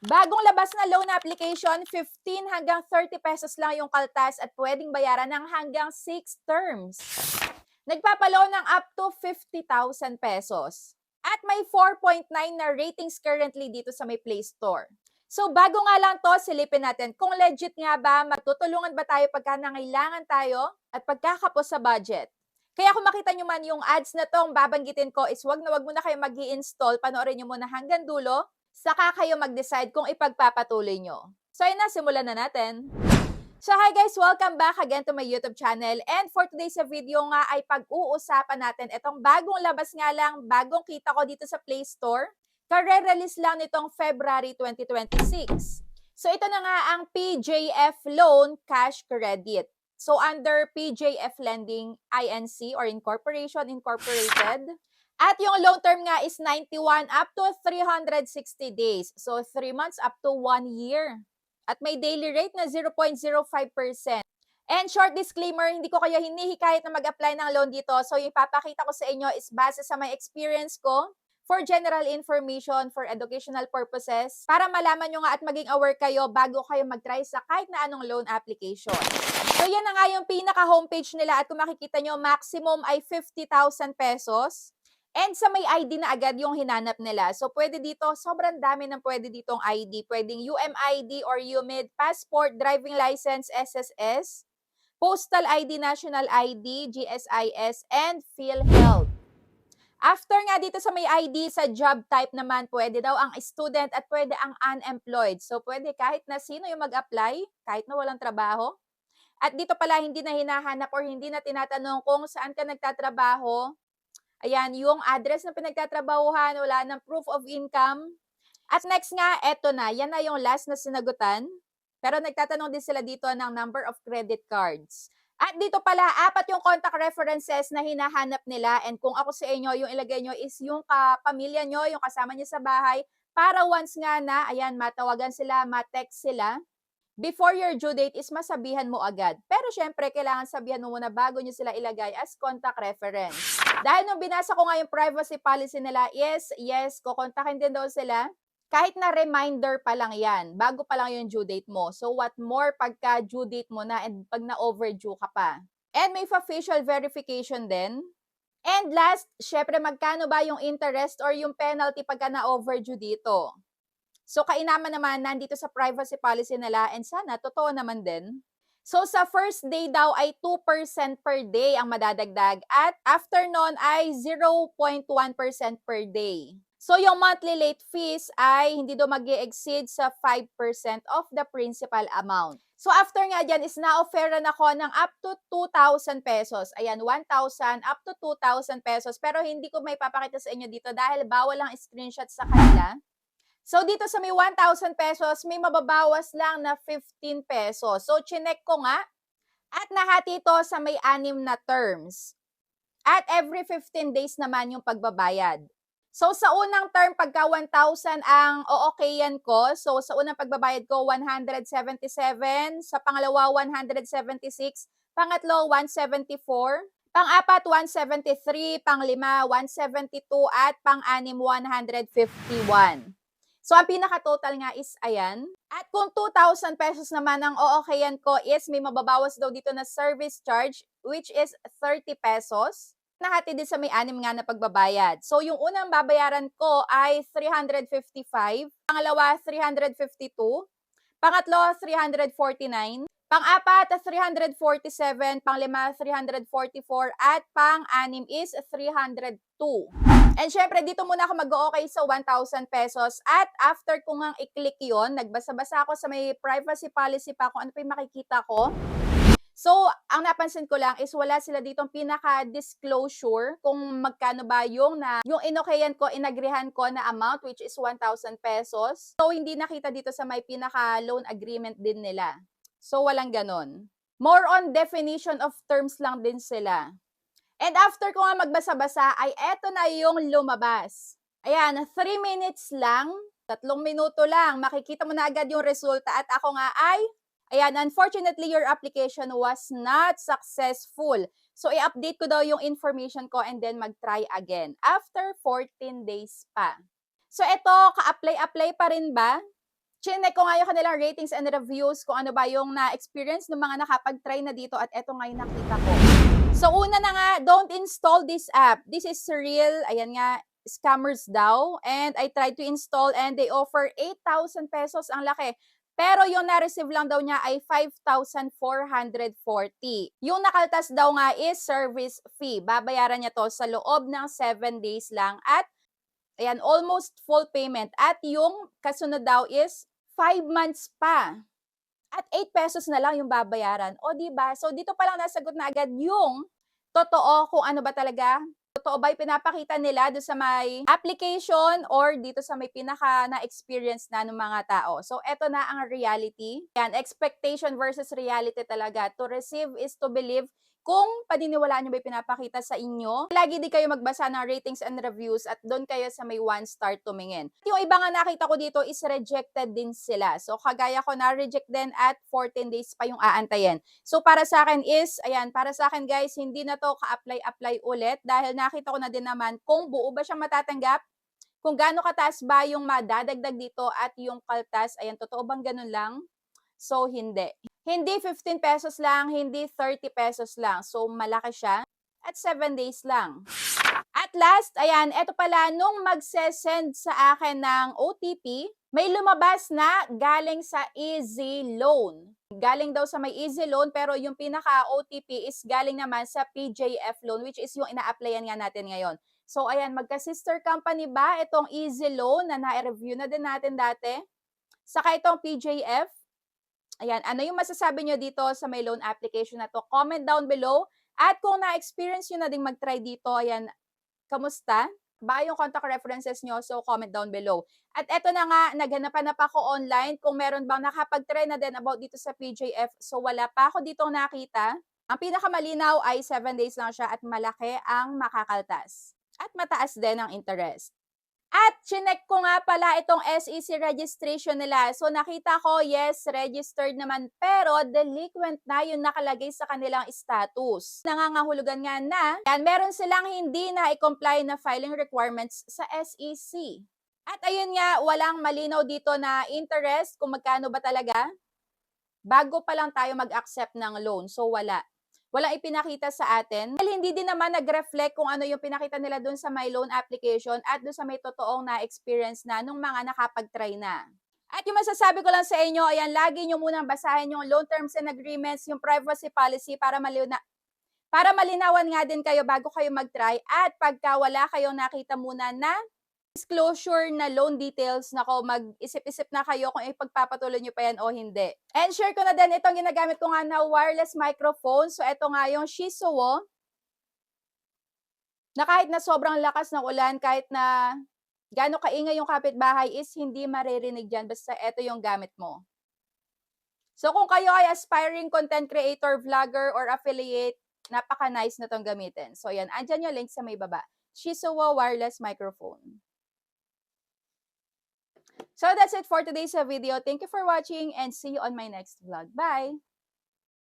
Bagong labas na loan application, 15 hanggang 30 pesos lang yung kaltas at pwedeng bayaran ng hanggang 6 terms. Nagpapaloan ng up to 50,000 pesos. At may 4.9 na ratings currently dito sa may Play Store. So bago nga lang to, silipin natin kung legit nga ba, magtutulungan ba tayo pagka nangailangan tayo at pagkakapos sa budget. Kaya kung makita nyo man yung ads na tong babanggitin ko is wag na wag muna kayo mag-i-install, panoorin nyo muna hanggang dulo, saka kayo mag-decide kung ipagpapatuloy nyo. So ayun na, simulan na natin. So hi guys, welcome back again to my YouTube channel. And for today's video nga ay pag-uusapan natin itong bagong labas nga lang, bagong kita ko dito sa Play Store. Kare-release lang nitong February 2026. So ito na nga ang PJF Loan Cash Credit. So under PJF Lending Inc. or Incorporation Incorporated. At yung loan term nga is 91 up to 360 days. So 3 months up to 1 year. At may daily rate na 0.05%. And short disclaimer, hindi ko kayo hinihikayat na mag-apply ng loan dito. So yung ipapakita ko sa inyo is base sa my experience ko for general information, for educational purposes, para malaman nyo nga at maging aware kayo bago kayo mag-try sa kahit na anong loan application. So yan na nga yung pinaka-homepage nila at kung makikita nyo, maximum ay 50,000 pesos. And sa may ID na agad yung hinanap nila. So, pwede dito, sobrang dami ng pwede ditong ID. Pwedeng UMID or UMID, passport, driving license, SSS, postal ID, national ID, GSIS, and PhilHealth. After nga dito sa may ID, sa job type naman, pwede daw ang student at pwede ang unemployed. So, pwede kahit na sino yung mag-apply, kahit na walang trabaho. At dito pala, hindi na hinahanap or hindi na tinatanong kung saan ka nagtatrabaho. Ayan, yung address na pinagtatrabahuhan, wala ng proof of income. At next nga, eto na. Yan na yung last na sinagutan. Pero nagtatanong din sila dito ng number of credit cards. At dito pala, 4 yung contact references na hinahanap nila. And kung ako sa inyo, yung ilagay nyo is yung kapamilya nyo, yung kasama nyo sa bahay. Para once nga na, ayan, matawagan sila, matext sila. Before your due date is masabihan mo agad. Pero syempre, kailangan sabihan mo muna bago nyo sila ilagay as contact reference. Dahil nung binasa ko nga yung privacy policy nila, yes, kukontakin din daw sila. Kahit na reminder pa lang yan, bago pa lang yung due date mo. So what more pagka due date mo na and pag na-overdue ka pa. And may facial verification din. And last, syempre magkano ba yung interest or yung penalty pagka na-overdue dito. So, kainaman naman nandito sa privacy policy nila and sana totoo naman din. So, sa first day daw ay 2% per day ang madadagdag at after nun ay 0.1% per day. So, yung monthly late fees ay hindi daw mag-exceed sa 5% of the principal amount. So, after nga dyan is na-offeran ako ng up to 2,000 pesos. Ayan, 1,000 up to 2,000 pesos. Pero hindi ko may papakita sa inyo dito dahil bawal ang screenshot sa kanila. So, dito sa may 1,000 pesos, may mababawas lang na 15 pesos. So, chinek ko nga at nahati ito sa may 6 na terms. At every 15 days naman yung pagbabayad. So, sa unang term, pagka 1,000 ang o-okayan ko. So, sa unang pagbabayad ko, 177. Sa pangalawa, 176. Pangatlo, 174. Pang-apat, 173. Pang-lima, 172. At pang-anim, 151. So, ang pinaka-total nga is ayan. At kung 2,000 pesos naman ang o-okayan ko is may mababawas daw dito na service charge which is 30 pesos. Nahati din sa may 6 nga na pagbabayad. So, yung unang babayaran ko ay 355, pangalawa 352, pangatlo 349, pang-apat 347, pang-lima 344, at pang-anim is 302. And syempre, dito muna ako mag-o-okay sa 1,000 pesos. At after ko ngang i-click yun, nagbasa-basa ako sa may privacy policy pa kung ano pa yung makikita ko. So, ang napansin ko lang is wala sila ditong pinaka-disclosure kung magkano ba yung inokayan ko, inagrihan ko na amount which is 1,000 pesos. So, hindi nakita dito sa may pinaka-loan agreement din nila. So, walang ganon. More on definition of terms lang din sila. And after ko nga magbasa-basa, ay eto na yung lumabas. Ayan, 3 minutes lang, 3 minuto lang, makikita mo na agad yung resulta at ako nga ay, ayan, unfortunately, your application was not successful. So, i-update ko daw yung information ko and then mag-try again after 14 days pa. So, eto, ka-apply-apply pa rin ba? Chineck ko nga yung kanilang ratings and reviews kung ano ba yung na-experience ng mga nakapag-try na dito at eto nga yung nakita ko. So una na nga, don't install this app. This is real, ayan nga, scammers daw. And I tried to install and they offer 8,000 pesos, ang laki. Pero yung na-receive lang daw niya ay 5,440. Yung nakaltas daw nga is service fee. Babayaran niya to sa loob ng 7 days lang at ayan, almost full payment. At yung kasunod daw is 5 months pa. At 8 pesos na lang yung babayaran. O, di ba? So, dito pa lang nasagot na agad yung totoo kung ano ba talaga. Totoo ba yung pinapakita nila doon sa may application or dito sa may pinaka na-experience na ng mga tao. So, eto na ang reality. Yan, expectation versus reality talaga. To receive is to believe. Kung paniniwalaan nyo ba yung pinapakita sa inyo, lagi di kayo magbasa ng ratings and reviews at doon kayo sa may 1 star tumingin. Yung iba nga nakita ko dito is rejected din sila. So, kagaya ko na-reject din at 14 days pa yung aantayin. So, para sa akin is, ayan, para sa akin guys, hindi na to ka-apply-apply ulit dahil nakita ko na din naman kung buo ba siyang matatanggap, kung gaano kataas ba yung madadagdag dito at yung kaltas, ayan, totoo bang ganun lang? So, hindi. Hindi 15 pesos lang, hindi 30 pesos lang. So, malaki siya at 7 days lang. At last, ayan, eto pala, nung magse-send sa akin ng OTP, may lumabas na galing sa Easy Loan. Galing daw sa may Easy Loan, pero yung pinaka-OTP is galing naman sa PJF Loan, which is yung ina-applyan nga natin ngayon. So, ayan, magka-sister company ba itong Easy Loan na na-review na din natin dati? Saka itong PJF. Ayan, ano yung masasabi nyo dito sa may loan application na to? Comment down below. At kung na-experience nyo na ding mag-try dito, ayan, kamusta? Ba yung contact references nyo? So, comment down below. At eto na nga, naghanap-hanap ako online kung meron bang nakapag-try na din about dito sa PJF. So, wala pa ako ditong nakita. Ang pinakamalinaw ay 7 days lang siya at malaki ang makakaltas. At mataas din ang interest. At chineck ko nga pala itong SEC registration nila. So nakita ko, yes, registered naman, pero delinquent na yung nakalagay sa kanilang status. Nangangahulugan nga na, yan, meron silang hindi na i-comply na filing requirements sa SEC. At ayun nga, walang malinaw dito na interest kung magkano ba talaga. Bago pa lang tayo mag-accept ng loan. So wala. Walang ipinakita sa atin. Dahil hindi din naman nag-reflect kung ano yung pinakita nila dun sa my loan application at dun sa may totoong na-experience na nung mga nakapag-try na. At yung masasabi ko lang sa inyo, ayan, lagi nyo munang basahin yung loan terms and agreements, yung privacy policy para malinawan nga din kayo bago kayo mag-try. At pagka wala kayong nakita muna na disclosure na loan details, nako, mag-isip-isip na kayo kung ipagpapatuloy nyo pa yan o hindi. And share ko na din itong ginagamit ko nga na wireless microphone. So, ito nga yung Shisuo, na kahit na sobrang lakas ng ulan, kahit na gaano kaingay yung kapitbahay is hindi maririnig dyan. Basta ito yung gamit mo. So, kung kayo ay aspiring content creator, vlogger, or affiliate, napaka-nice na tong gamitin. So, yan. Andyan yung link sa may baba. Shisuo wireless microphone. So that's it for today's video. Thank you for watching and see you on my next vlog. Bye!